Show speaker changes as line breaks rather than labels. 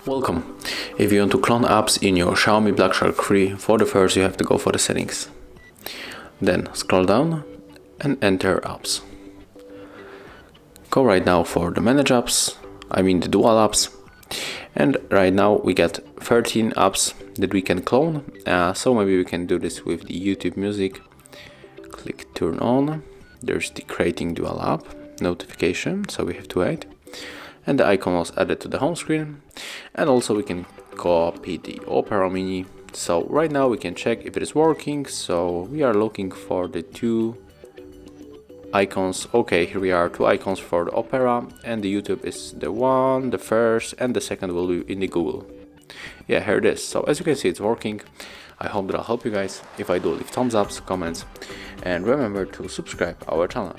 Welcome. If you want to clone apps in your XIAOMI Black Shark 3, for the first you have to go for the settings. Then scroll down and enter apps. Go right now for the manage apps, I mean the dual apps. And right now we get 13 apps that we can clone. So maybe we can do this with the YouTube music. Click turn on. There's the creating dual app notification, so we have to wait. And the icon was added to the home screen. And also we can copy the Opera Mini. So right now we can check if it is working. So we are looking for the two icons. Okay, here we are, two icons for the Opera, and the YouTube is the first, and the second will be in the Google. Yeah, here it is. So as you can see, it's working. I hope that'll help you guys. If I do, leave thumbs ups, comments, and remember to subscribe our channel.